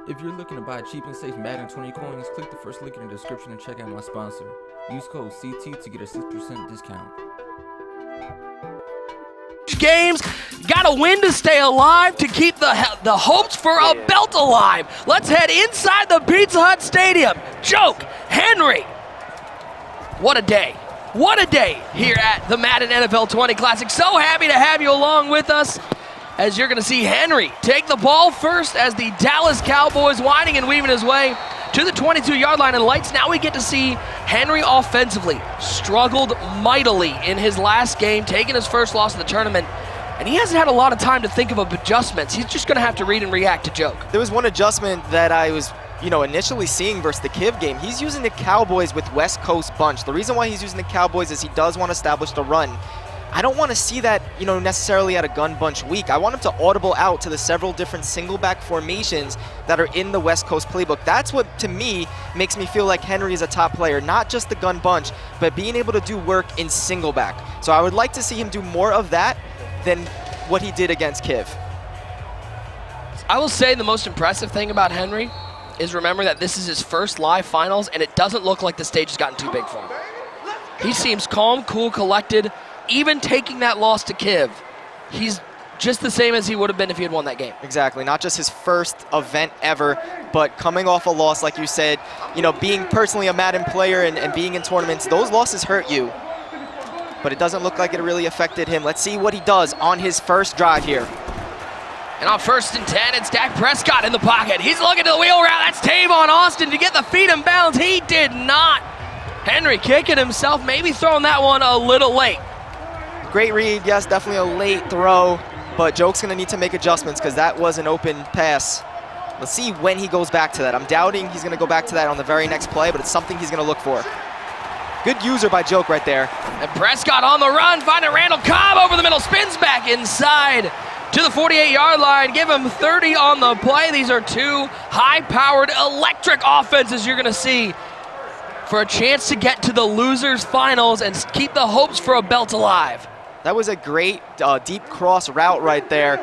If you're looking to buy cheap and safe Madden 20 coins, click the first link in the description and check out my sponsor. Use code CT to get a 6% discount. Games, gotta win to stay alive, to keep the hopes for a belt alive. Let's head inside the Pizza Hut Stadium. Joke, Henry. What a day. What a day here at the Madden NFL 20 Classic. So happy to have you along with us as you're going to see Henry take the ball first as the Dallas Cowboys winding and weaving his way to the 22-yard line. And lights, now we get to see Henry offensively struggled mightily in his last game, taking his first loss of the tournament. And he hasn't had a lot of time to think of adjustments. He's just going to have to read and react to Joke. There was one adjustment that I was initially seeing versus the Kiv game. He's using the Cowboys with West Coast bunch. The reason why he's using the Cowboys is he does want to establish the run. I don't want to see that, necessarily at a gun bunch week. I want him to audible out to the several different single back formations that are in the West Coast playbook. That's what, to me, makes me feel like Henry is a top player. Not just the gun bunch, but being able to do work in single back. So I would like to see him do more of that than what he did against Kiv. I will say the most impressive thing about Henry is remember that this is his first live finals, and it doesn't look like the stage has gotten too big for him. He seems calm, cool, collected. Even taking that loss to Kiv, he's just the same as he would have been if he had won that game. Exactly, not just his first event ever, but coming off a loss, like you said, being personally a Madden player and being in tournaments, those losses hurt you. But it doesn't look like it really affected him. Let's see what he does on his first drive here. And on 1st and 10, it's Dak Prescott in the pocket. He's looking to the wheel route. That's Tavon Austin to get the feet in bounds. He did not. Henry kicking himself, maybe throwing that one a little late. Great read, yes, definitely a late throw, but Joke's going to need to make adjustments because that was an open pass. Let's see when he goes back to that. I'm doubting he's going to go back to that on the very next play, but it's something he's going to look for. Good user by Joke right there. And Prescott on the run, finding Randall Cobb over the middle, spins back inside to the 48-yard line. Give him 30 on the play. These are two high-powered electric offenses you're going to see for a chance to get to the losers finals and keep the hopes for a belt alive. That was a great deep cross route right there.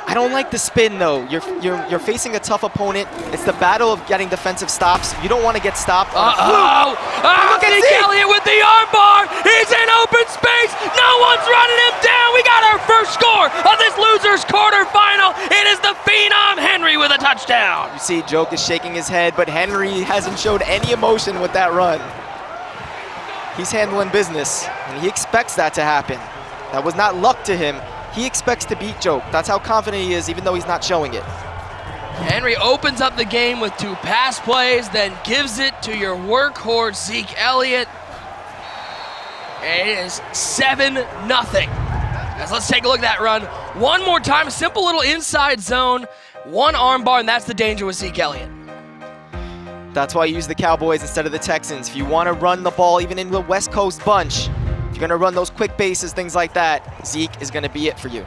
I don't like the spin though. You're facing a tough opponent. It's the battle of getting defensive stops. You don't want to get stopped. Look at Zeke Elliott with the arm bar. He's in open space. No one's running him down. We got our first score of this losers quarterfinal. It is the phenom Henry with a touchdown. You see Joke is shaking his head, but Henry hasn't showed any emotion with that run. He's handling business, and he expects that to happen. That was not luck to him. He expects to beat Joke. That's how confident he is, even though he's not showing it. Henry opens up the game with two pass plays, then gives it to your workhorse, Zeke Elliott. And it is 7-0. As let's take a look at that run. One more time, simple little inside zone, one arm bar, and that's the danger with Zeke Elliott. That's why you use the Cowboys instead of the Texans. If you want to run the ball, even in the West Coast bunch, if you're going to run those quick bases, things like that, Zeke is going to be it for you.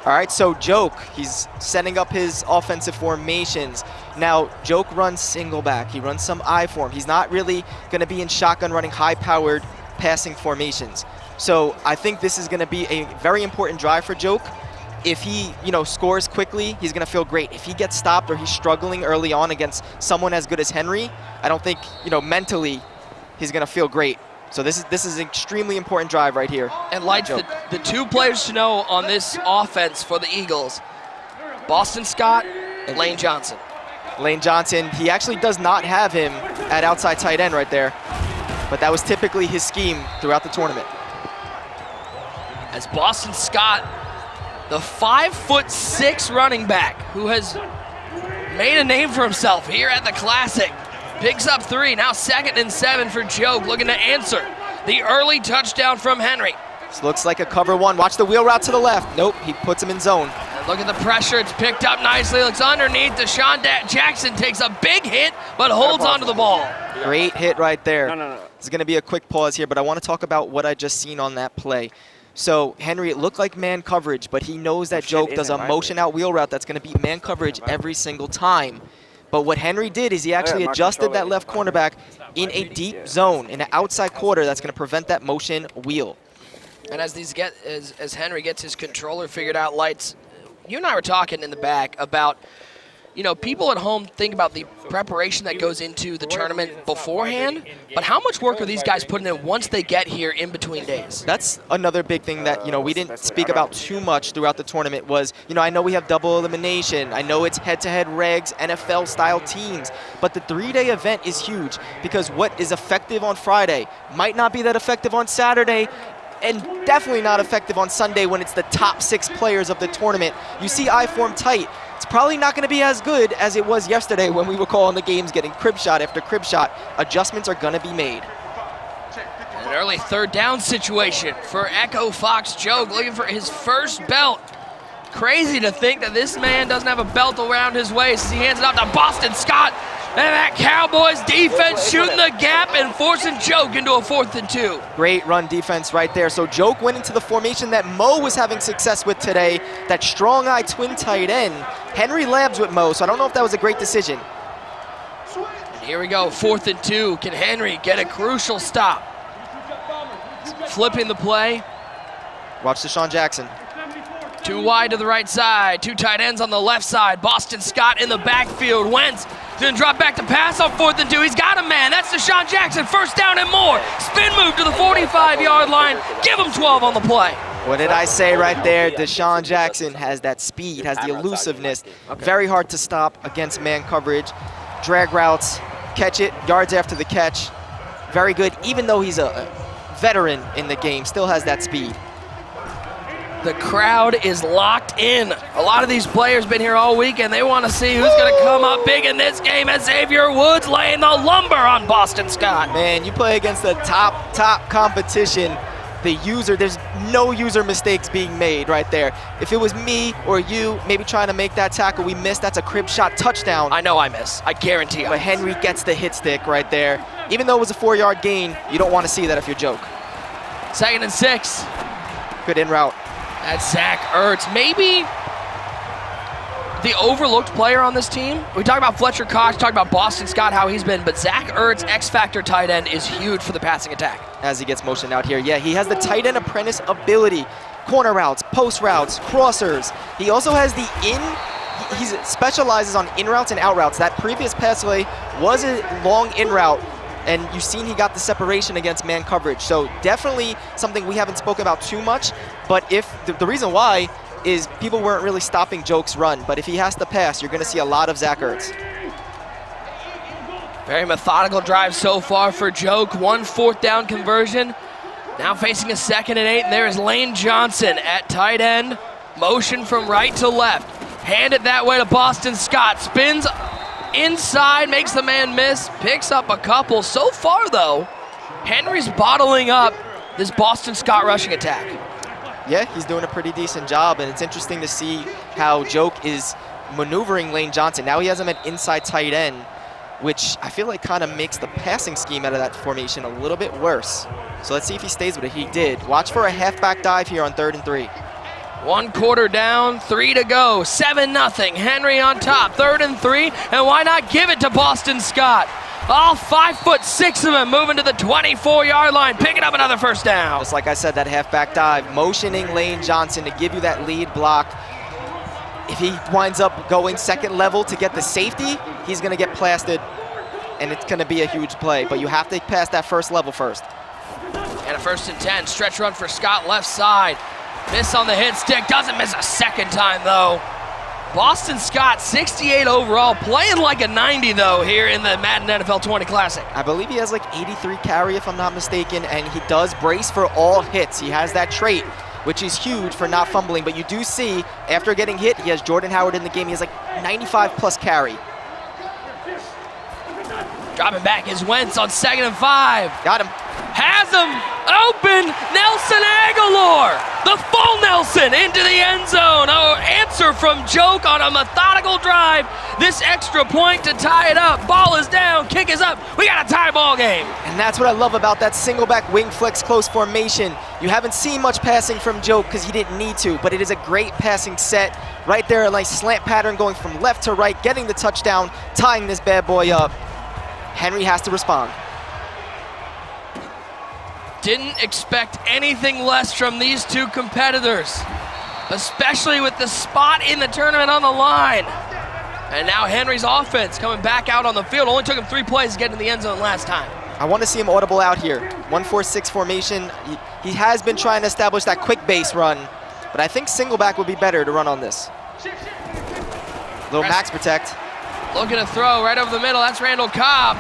All right, so Joke, he's setting up his offensive formations. Now, Joke runs single back. He runs some I form. He's not really going to be in shotgun running high-powered passing formations. So I think this is going to be a very important drive for Joke. If he, scores quickly, he's going to feel great. If he gets stopped or he's struggling early on against someone as good as Henry, I don't think, mentally, he's going to feel great. So this is an extremely important drive right here. And Lights, the two players to know on this offense for the Eagles, Boston Scott and Lane Johnson. Lane Johnson, he actually does not have him at outside tight end right there, but that was typically his scheme throughout the tournament. As Boston Scott, the 5'6" running back who has made a name for himself here at the Classic, picks up 3, now 2nd and 7 for Joke, looking to answer the early touchdown from Henry. This looks like a cover one. Watch the wheel route to the left. Nope, he puts him in zone. And look at the pressure, it's picked up nicely, looks underneath. Deshaun Jackson takes a big hit, but holds onto the ball. Great hit right there. No. There's gonna be a quick pause here, but I wanna talk about what I just seen on that play. So Henry, it looked like man coverage, but he knows that Joke does a motion out wheel route that's gonna be man coverage every single time. But what Henry did is he actually adjusted that left cornerback in a deep zone, in an outside quarter that's going to prevent that motion wheel. And as Henry gets his controller figured out, Lights, you and I were talking in the back about, you know, people at home think about the preparation that goes into the tournament beforehand, but how much work are these guys putting in once they get here in between days? That's another big thing that, you know, we didn't speak about too much throughout the tournament was, you know, I know we have double elimination. I know it's head-to-head regs, NFL-style teams, but the 3-day event is huge because what is effective on Friday might not be that effective on Saturday, and definitely not effective on Sunday when it's the top 6 players of the tournament. You see I-form tight. It's probably not going to be as good as it was yesterday when we were calling the games getting crib shot after crib shot. Adjustments are going to be made. An early 3rd down situation for Echo Fox Joke, looking for his first belt. Crazy to think that this man doesn't have a belt around his waist as he hands it off to Boston Scott. And that Cowboys defense shooting the gap and forcing Joke into a 4th and 2. Great run defense right there. So Joke went into the formation that Mo was having success with today, that strong eye twin tight end. Henry labs with Mo, so I don't know if that was a great decision. And here we go, 4th and 2. Can Henry get a crucial stop? Flipping the play. Watch Deshaun Jackson. 2 wide to the right side, 2 tight ends on the left side. Boston Scott in the backfield. Wentz gonna drop back to pass on 4th and 2. He's got a man. That's Deshaun Jackson. 1st down and more. Spin move to the 45-yard line. Give him 12 on the play. What did I say right there? Deshaun Jackson has that speed, has the elusiveness. Very hard to stop against man coverage. Drag routes, catch it, yards after the catch. Very good, even though he's a veteran in the game, still has that speed. The crowd is locked in. A lot of these players been here all week, and they want to see who's going to come up big in this game as Xavier Woods laying the lumber on Boston Scott. Man, you play against the top competition. The user, there's no user mistakes being made right there. If it was me or you maybe trying to make that tackle we missed, that's a crib shot touchdown. I know I miss. I guarantee I But Henry gets the hit stick right there. Even though it was a 4-yard gain, you don't want to see that if you're Joke. 2nd and 6. Good in route. That's Zach Ertz. Maybe the overlooked player on this team. We talk about Fletcher Cox, talk about Boston Scott, how he's been, but Zach Ertz, X-Factor tight end, is huge for the passing attack. As he gets motioned out here. Yeah, he has the tight end apprentice ability. Corner routes, post routes, crossers. He also has the he specializes on in routes and out routes. That previous pass play was a long in route, and you've seen he got the separation against man coverage. So definitely something we haven't spoken about too much, but if the reason why is people weren't really stopping Joke's run, but if he has to pass, you're gonna see a lot of Zach Ertz. Very methodical drive so far for Joke. 1 4th down conversion. Now facing a 2nd and 8, and there is Lane Johnson at tight end. Motion from right to left. Hand it that way to Boston Scott. Spins inside, makes the man miss, picks up a couple. So far, though, Henry's bottling up this Boston Scott rushing attack. Yeah, he's doing a pretty decent job, and it's interesting to see how Joke is maneuvering Lane Johnson. Now he has him at inside tight end, which I feel like kind of makes the passing scheme out of that formation a little bit worse. So let's see if he stays with it. He did. Watch for a halfback dive here on 3rd and 3. 1 quarter down, 3 to go, 7-0. Henry on top, 3rd and 3, and why not give it to Boston Scott? All 5'6" of him moving to the 24-yard line, picking up another 1st down. Just like I said, that halfback dive, motioning Lane Johnson to give you that lead block. If he winds up going 2nd level to get the safety, he's going to get plastered, and it's going to be a huge play. But you have to pass that 1st level first. And a 1st and 10, stretch run for Scott left side. Miss on the hit stick, doesn't miss a 2nd time though. Boston Scott, 68 overall, playing like a 90 though here in the Madden NFL 20 Classic. I believe he has like 83 carry if I'm not mistaken, and he does brace for all hits. He has that trait, which is huge for not fumbling, but you do see after getting hit, he has Jordan Howard in the game. He has like 95 plus carry. Dropping back is Wentz on 2nd and 5. Got him. Has him open, Nelson Aguilar, the full Nelson into the end zone. Oh, answer from Joke on a methodical drive. This extra point to tie it up. Ball is down, kick is up. We got a tie ball game. And that's what I love about that single back wing flex close formation. You haven't seen much passing from Joke because he didn't need to, but it is a great passing set. Right there, a nice slant pattern going from left to right, getting the touchdown, tying this bad boy up. Henry has to respond. Didn't expect anything less from these two competitors. especially with the spot in the tournament on the line. And now Henry's offense coming back out on the field. Only took him 3 plays to get in the end zone last time. I want to see him audible out here. 1-4-6 formation. He has been trying to establish that quick base run, but I think single back would be better to run on this. Little max protect. Looking to throw right over the middle. That's Randall Cobb.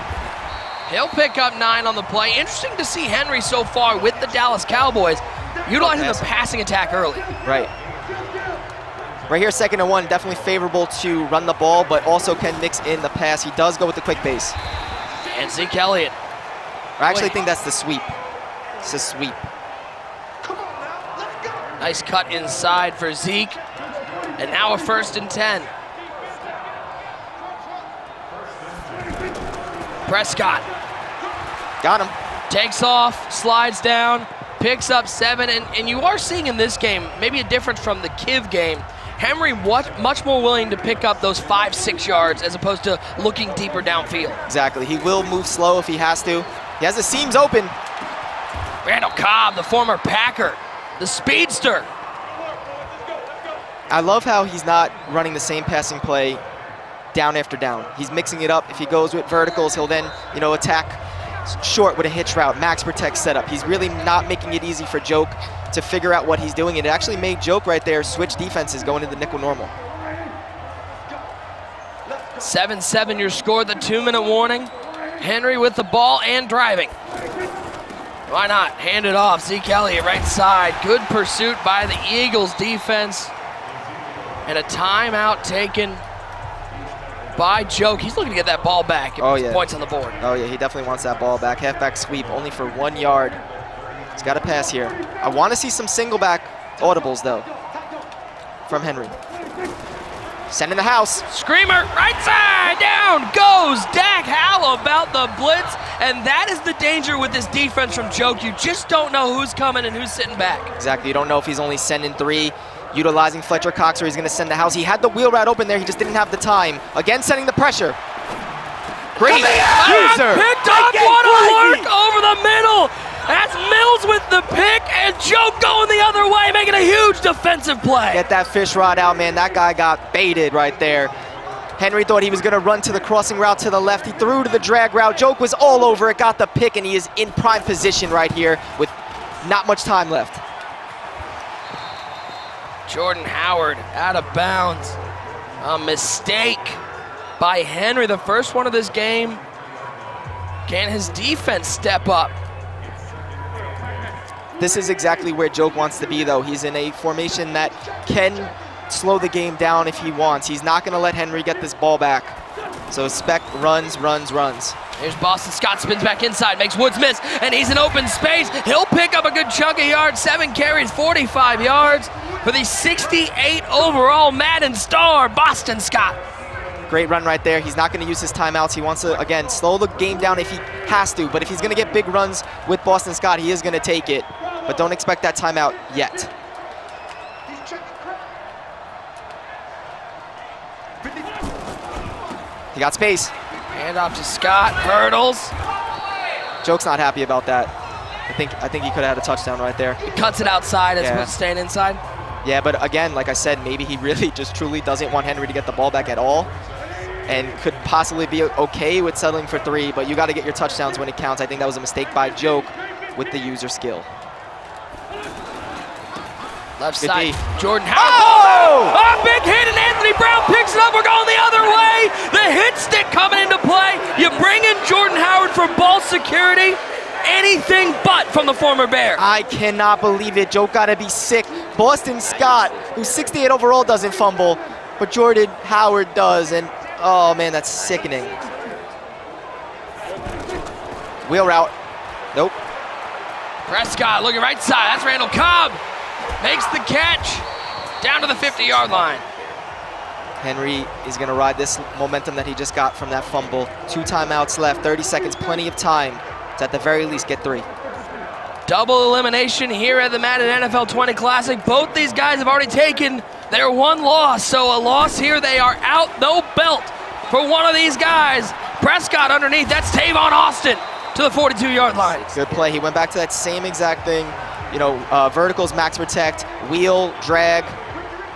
He'll pick up 9 on the play. Interesting to see Henry so far with the Dallas Cowboys utilizing the passing attack early. Right. Right here, 2nd and 1, definitely favorable to run the ball, but also can mix in the pass. He does go with the quick base. And Zeke Elliott. I actually think that's the sweep. It's a sweep. Nice cut inside for Zeke. And now a 1st and 10. Prescott. Got him. Takes off, slides down, picks up 7, and you are seeing in this game, maybe a difference from the Kiv game, Henry much more willing to pick up those 5-6 yards as opposed to looking deeper downfield. Exactly. He will move slow if he has to. He has the seams open. Randall Cobb, the former Packer, the speedster. I love how he's not running the same passing play down after down. He's mixing it up. If he goes with verticals, he'll then, attack short with a hitch route, max protect setup. He's really not making it easy for Joke to figure out what he's doing. It actually made Joke right there switch defenses going into nickel normal. 7-7 your score, the 2-minute warning. Henry with the ball and driving. Why not? Hand it off. Zeke Elliott right side. Good pursuit by the Eagles defense. And a timeout taken by Joke. He's looking to get that ball back. Points on the board. Oh yeah, he definitely wants that ball back. Halfback sweep only for 1 yard. He's got a pass here. I want to see some single back audibles though from Henry. Sending the house. Screamer, right side, down goes Dak. How about the blitz? And that is the danger with this defense from Joke. You just don't know who's coming and who's sitting back. Exactly, you don't know if he's only sending 3, utilizing Fletcher Cox, or he's going to send the house. He had the wheel route open there, he just didn't have the time. Again, sending the pressure. Great user. Picked up, what a work over the middle. That's Mills with the pick, and Joke going the other way, making a huge defensive play. Get that fish rod out, man. That guy got baited right there. Henry thought he was going to run to the crossing route to the left. He threw to the drag route. Joke was all over it, got the pick, and he is in prime position right here with not much time left. Jordan Howard out of bounds. A mistake by Henry, the first one of this game. Can his defense step up? This is exactly where Joke wants to be, though. He's in a formation that can slow the game down if he wants. He's not going to let Henry get this ball back. So expect runs, runs, runs. Here's Boston Scott, spins back inside, makes Woods miss, and he's in open space. He'll pick up a good chunk of yards, 7 carries, 45 yards for the 68 overall Madden star, Boston Scott. Great run right there. He's not going to use his timeouts. He wants to, again, slow the game down if he has to. But if he's going to get big runs with Boston Scott, he is going to take it. But don't expect that timeout yet. He got space. Hand off to Scott, hurdles. Joke's not happy about that. I think he could have had a touchdown right there. He cuts it outside as opposed to staying inside. Yeah, but again, like I said, maybe he really just truly doesn't want Henry to get the ball back at all and could possibly be okay with settling for 3, but you got to get your touchdowns when it counts. I think that was a mistake by Joke with the user skill. Left Good side, D. Jordan Howard. Oh! A big hit, and Anthony Brown picks it up. We're going the other way. The hit stick coming into play. You bring in Jordan Howard for ball security. Anything but from the former Bear. I cannot believe it. Joke got to be sick. Boston Scott, who's 68 overall, doesn't fumble, but Jordan Howard does, and oh man, that's sickening. Wheel route. Nope. Prescott looking right side. That's Randall Cobb. Makes the catch down to the 50-yard line. Henry is going to ride this momentum that he just got from that fumble. 2 timeouts left, 30 seconds, plenty of time to at the very least get 3. Double elimination here at the Madden NFL 20 Classic. Both these guys have already taken their 1 loss, so a loss here. They are out, no belt for one of these guys. Prescott underneath, that's Tavon Austin to the 42-yard line. Good play. He went back to that same exact thing. You know, verticals, max protect, wheel, drag,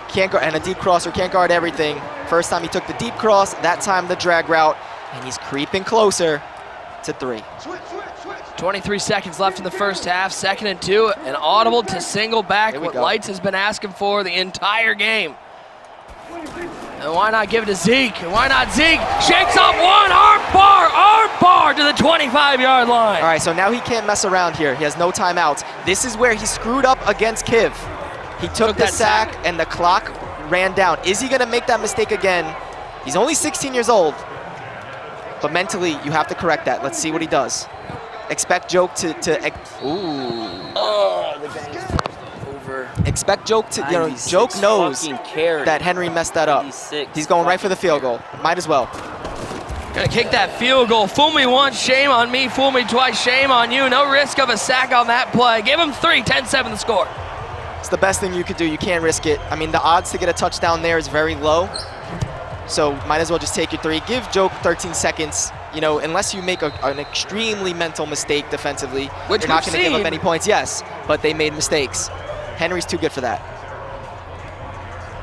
Can't guard, and a deep crosser, can't guard everything. First time he took the deep cross, that time the drag route, and he's creeping closer to 3. 23 seconds left in the first half, 2nd and 2, an audible to single back, what Lights has been asking for the entire game. And why not give it to Zeke? And why not Zeke? Shakes off one, arm bar to the 25-yard line. All right, so now he can't mess around here. He has no timeouts. This is where he screwed up against Kiv. He took the sack and the clock ran down. Is he gonna make that mistake again? He's only 16 years old, but mentally you have to correct that. Let's see what he does. Expect Joke to Oh, the game's over. Expect Joke to, Joke knows that Henry messed that up. He's going right for the field goal. Might as well. Gonna kick that field goal. Fool me once, shame on me. Fool me twice, shame on you. No risk of a sack on that play. Give him 3, 10-7 the score. It's the best thing you could do. You can't risk it. I mean, the odds to get a touchdown there is very low. So might as well just take your 3. Give Joke 13 seconds. Unless you make an extremely mental mistake defensively, which you're not going to give up any points. Yes, but they made mistakes. Henry's too good for that.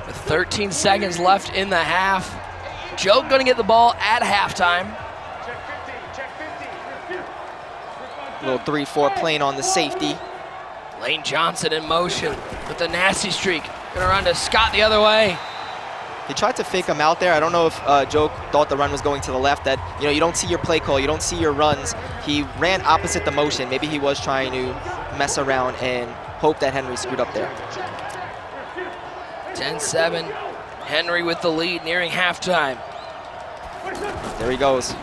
With 13 seconds left in the half, Joke going to get the ball at halftime. Little 3-4 plane on the safety. Lane Johnson in motion with the nasty streak. Going to run to Scott the other way. He tried to fake him out there. I don't know if Joke thought the run was going to the left. That you don't see your play call, you don't see your runs. He ran opposite the motion. Maybe he was trying to mess around and hope that Henry screwed up there. 10-7. Henry with the lead nearing halftime. There he goes.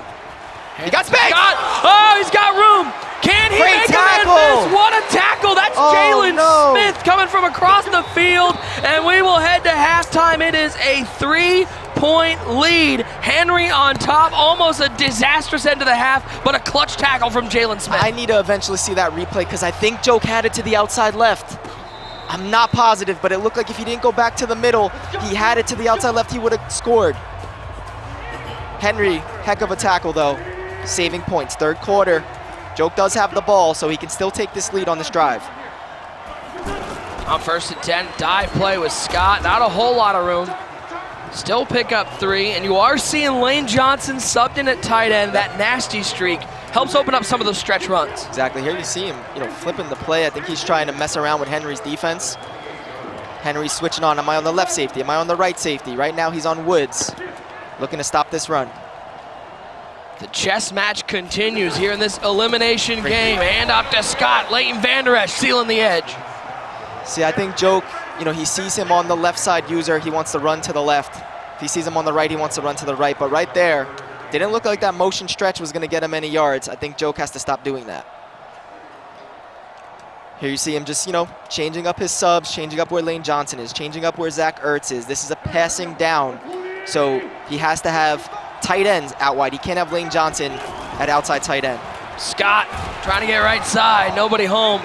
He got space! Oh, he's got room! Can he make a man miss? What a tackle! That's Jalen Smith coming from across the field, and we will head to halftime. It is a 3-point lead. Henry on top, almost a disastrous end of the half, but a clutch tackle from Jalen Smith. I need to eventually see that replay because I think Joke had it to the outside left. I'm not positive, but it looked like if he didn't go back to the middle, he had it to the outside left, he would have scored. Henry, heck of a tackle though. Saving points, 3rd quarter. Joke does have the ball, so he can still take this lead on this drive. On 1st and 10, dive play with Scott. Not a whole lot of room. Still pick up 3, and you are seeing Lane Johnson subbed in at tight end. That nasty streak helps open up some of those stretch runs. Exactly. Here you see him, flipping the play. I think he's trying to mess around with Henry's defense. Henry's switching on. Am I on the left safety? Am I on the right safety? Right now he's on Woods, looking to stop this run. The chess match continues here in this elimination game. Hand off to Scott. Leighton Vander Esch sealing the edge. See, I think Joke, he sees him on the left side user. He wants to run to the left. If he sees him on the right, he wants to run to the right. But right there, didn't look like that motion stretch was going to get him any yards. I think Joke has to stop doing that. Here you see him just, changing up his subs, changing up where Lane Johnson is, changing up where Zach Ertz is. This is a passing down, so he has to have tight ends out wide. He can't have Lane Johnson at outside tight end. Scott trying to get right side, nobody home.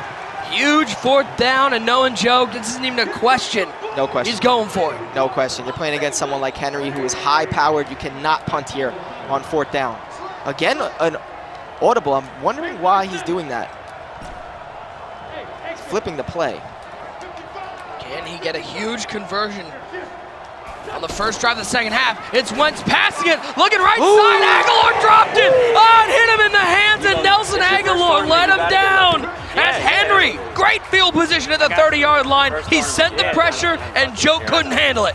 Huge 4th down and knowing Joke, this isn't even a question. No question. He's going for it. No question. You're playing against someone like Henry who is high-powered. You cannot punt here on 4th down. Again, an audible. I'm wondering why he's doing that. He's flipping the play. Can he get a huge conversion? On the first drive of the second half, it's Wentz passing it, looking right side, Aguilar dropped it! Oh, and hit him in the hands, and Nelson Aguilar let him down! As Henry, great field position at the 30-yard line, he sent the pressure, and Joke couldn't handle it.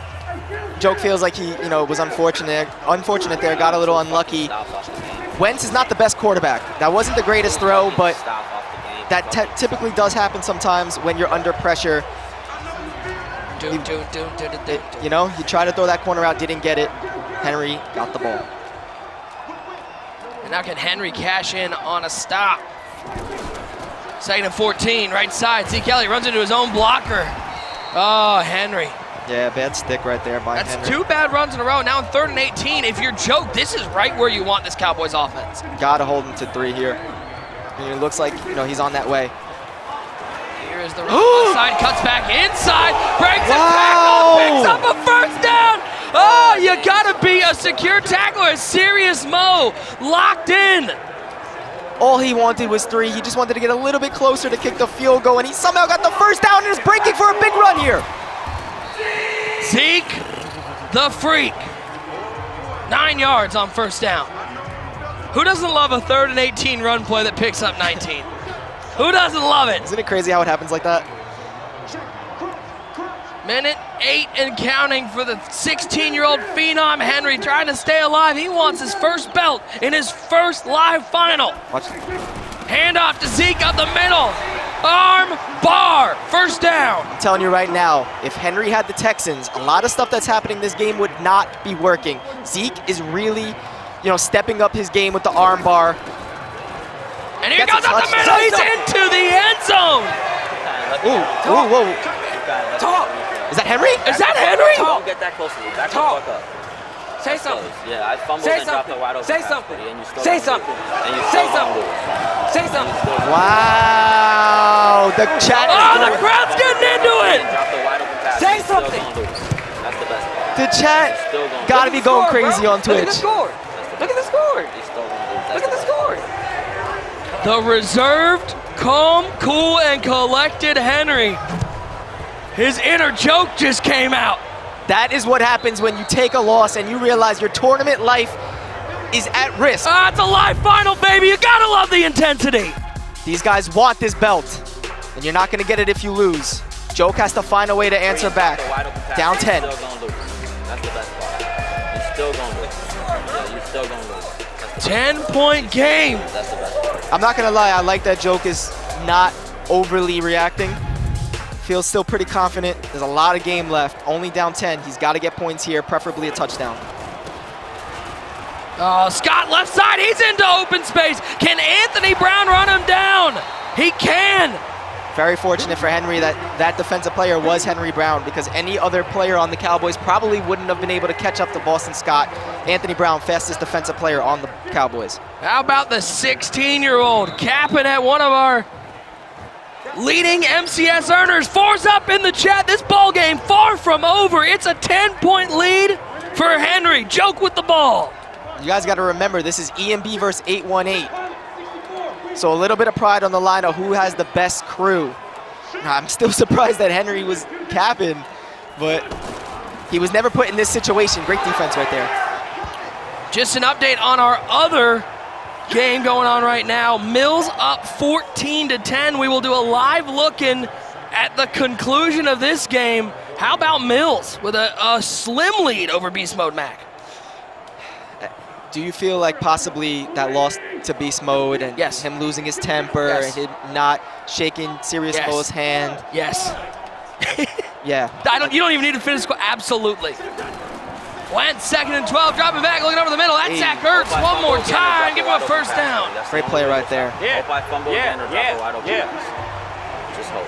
Joke feels like he, was unfortunate there, got a little unlucky. Wentz is not the best quarterback. That wasn't the greatest throw, but that typically does happen sometimes when you're under pressure. You try to throw that corner out, didn't get it. Henry got the ball. And now can Henry cash in on a stop? 2nd and 14, right side. Zeke Elliott runs into his own blocker. Oh, Henry. Yeah, bad stick right there by Henry. That's 2 bad runs in a row. Now in 3rd and 18, if you're Joke, this is right where you want this Cowboys offense. Gotta hold him to 3 here. It looks like, he's on that way. Here's the right side, cuts back inside, breaks a tackle, picks up a 1st down. Oh, you gotta be a secure tackler, a serious Mo, locked in. All he wanted was 3. He just wanted to get a little bit closer to kick the field goal, and he somehow got the 1st down and is breaking for a big run here. Zeke, the freak. 9 yards on first down. Who doesn't love a 3rd and 18 run play that picks up 19? Who doesn't love it? Isn't it crazy how it happens like that? Minute 8 and counting for the 16-year-old phenom Henry trying to stay alive. He wants his first belt in his first live final. Watch. Handoff to Zeke up the middle. Arm bar. First down. I'm telling you right now, if Henry had the Texans, a lot of stuff that's happening in this game would not be working. Zeke is really, stepping up his game with the arm bar. And here goes up the middle. He's into the end zone. Ooh, whoa. Talk. Is that Henry? Is that Henry? Don't get that close to me. Back the fuck up. Say something. Yeah, I fumbled Say and dropped the wide open Say pass, something. buddy, and you still Say gonna something. lose. And you Say still gonna something. lose. Say something. Wow, the chat. Oh, the crowd's getting into it. Drop the wide open pass. Say and you're something. Still gonna lose. That's the best part. The chat Still gonna gotta lose. be going crazy on Look at the Twitch. score. Look at the score. He's still gonna lose. Look at the score. The reserved, calm, cool, and collected Henry. His inner joke just came out. That is what happens when you take a loss and you realize your tournament life is at risk. It's a live final, baby. You gotta love the intensity. These guys want this belt, and you're not gonna get it if you lose. Joke has to find a way to answer back. The wide open pass, Down 10. You're still gonna lose. That's the best part. You're still gonna lose. Yeah, you're still gonna lose. That's the 10-point game. That's the best part. I'm not gonna lie, I like that Joke is not overly reacting. Feels still pretty confident. There's a lot of game left. Only down 10. He's got to get points here, preferably a touchdown. Oh, Scott left side. He's into open space. Can Anthony Brown run him down? He can. Very fortunate for Henry that that defensive player was Henry Brown, because any other player on the Cowboys probably wouldn't have been able to catch up to Boston Scott. Anthony Brown, fastest defensive player on the Cowboys. How about the 16-year-old capping at one of our leading MCS earners? Four's up in the chat. This ball game far from over. It's a 10-point lead for Henry. Joke with the ball. You guys got to remember, this is EMB versus 818. So a little bit of pride on the line of who has the best crew. I'm still surprised that Henry was capping, but he was never put in this situation. Great defense right there. Just an update on our other game going on right now. Mills up 14-10. We will do a live look-in at the conclusion of this game. How about Mills with a slim lead over Beast Mode Mac? Do you feel like possibly that loss to Beast Mode and Yes. him losing his temper Yes. and him not shaking Sirius Yes. Bo's hand? Yes. Yeah. You don't even need to finish score. Absolutely. Wentz, 2nd and 12, dropping back, looking over the middle. That's Zach Ertz. One more time, give him a first down. Great play right there. Hope I fumble again or drop a wide open pass. Just hope.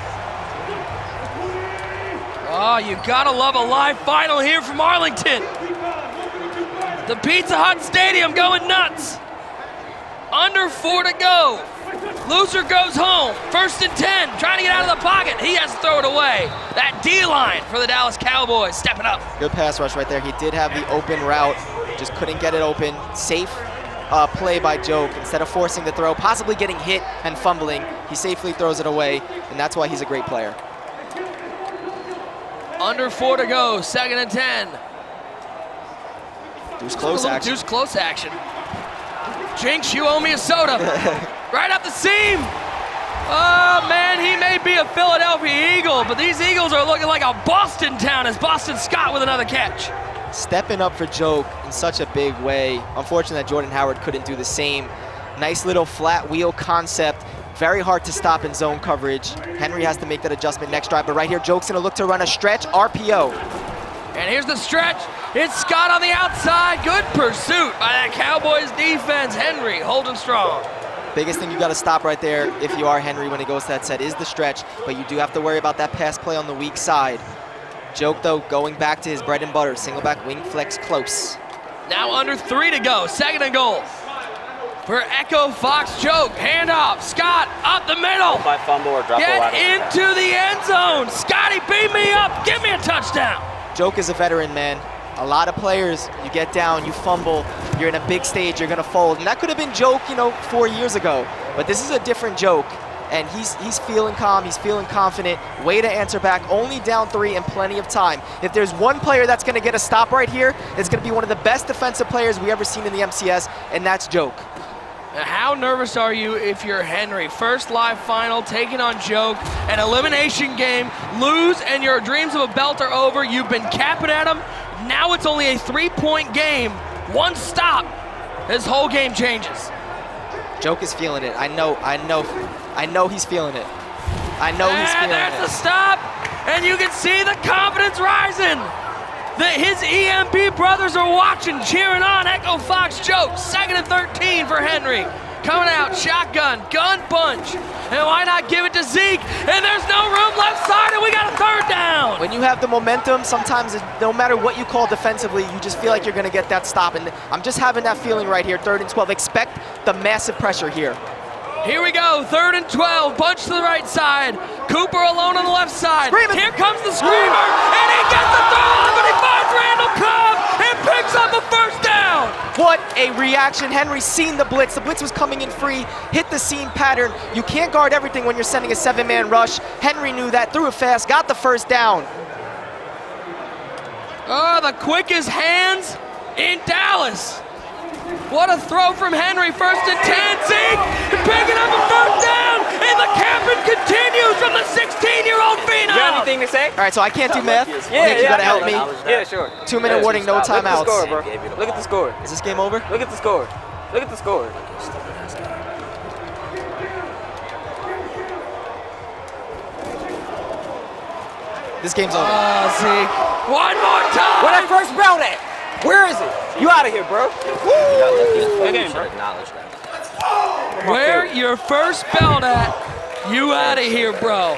Oh, you gotta love a live final here from Arlington. The Pizza Hut Stadium going nuts. Under 4 to go. Loser goes home. 1st and 10, trying to get out of the pocket. He has to throw it away. That D-line for the Dallas Cowboys, stepping up. Good pass rush right there. He did have the open route, just couldn't get it open. Safe play by Joke. Instead of forcing the throw, possibly getting hit and fumbling, he safely throws it away, and that's why he's a great player. Under 4 to go, 2nd and 10. Deuce close action. Deuce close action. Jinx, you owe me a soda. Right up the seam. Oh, man, he may be a Philadelphia Eagle, but these Eagles are looking like a Boston town as Boston Scott with another catch. Stepping up for Joke in such a big way. Unfortunate that Jordan Howard couldn't do the same. Nice little flat wheel concept. Very hard to stop in zone coverage. Henry has to make that adjustment next drive, but right here, Joke's gonna look to run a stretch RPO. And here's the stretch. It's Scott on the outside. Good pursuit by that Cowboys defense. Henry holding strong. Biggest thing you got to stop right there if you are Henry when he goes to that set is the stretch, but you do have to worry about that pass play on the weak side. Joke, though, going back to his bread and butter, single back wing flex close. Now under 3 to go, 2nd and goal. For Echo Fox Joke, handoff. Scott up the middle. Hope I fumble or drop a wide Get open pass. into the end zone. Scotty, beat me up. Give me a touchdown. Joke is a veteran, man. A lot of players, you get down, you fumble, you're in a big stage, you're gonna fold. And that could have been Joke, 4 years ago. But this is a different Joke. and he's feeling calm, he's feeling confident. Way to answer back, only down 3 and plenty of time. If there's one player that's gonna get a stop right here, it's gonna be one of the best defensive players we ever seen in the MCS, and that's Joke. How nervous are you if you're Henry? First live final, taking on Joke, an elimination game, lose, and your dreams of a belt are over. You've been capping at him. Now it's only a 3-point game. One stop, this whole game changes. Joke is feeling it. I know he's feeling it. I know he's feeling it. And there's the stop, and you can see the confidence rising. His EMP brothers are watching, cheering on Echo Fox Joke. 2nd and 13 for Henry. Coming out, shotgun, gun punch. And why not give it to Zeke? And there's no room left side, and we got a 3rd down. When you have the momentum, sometimes no matter what you call defensively, you just feel like you're gonna get that stop. And I'm just having that feeling right here, 3rd and 12. Expect the massive pressure here. Here we go, 3rd and 12, bunch to the right side. Cooper alone on the left side. Screaming. Here comes the screamer, and he gets the throw, but he finds Randall Cobb and picks up a 1st down. What a reaction. Henry's seen the blitz. The blitz was coming in free, hit the seam pattern. You can't guard everything when you're sending a 7-man rush. Henry knew that, threw it fast, got the 1st down. Oh, the quickest hands in Dallas. What a throw from Henry, 1st and 10, Zeke, picking up a 1st down, and the camping continues from the 16-year-old phenom. You got anything to say? All right, so I can't do math. Yeah, Nick, you gotta help me. Yeah, sure. 2-minute warning, no Look at the timeouts. score, bro. Look at the score. Is this game over? Look at the score. Look at the score. This game's over. Oh, Zeke, one more time. Where that first belt at? Where is it? You out of here, bro. Good game, bro. Acknowledge that. Where your first belt at? You out of here, bro.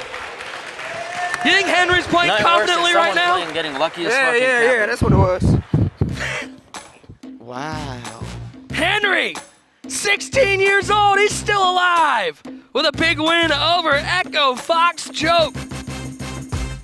You think Henry's playing confidently right now? Playing, getting lucky as Yeah, fucking yeah, yeah. Captain. That's what it was. Wow. Henry, 16 years old, he's still alive with a big win over Echo Fox Joke.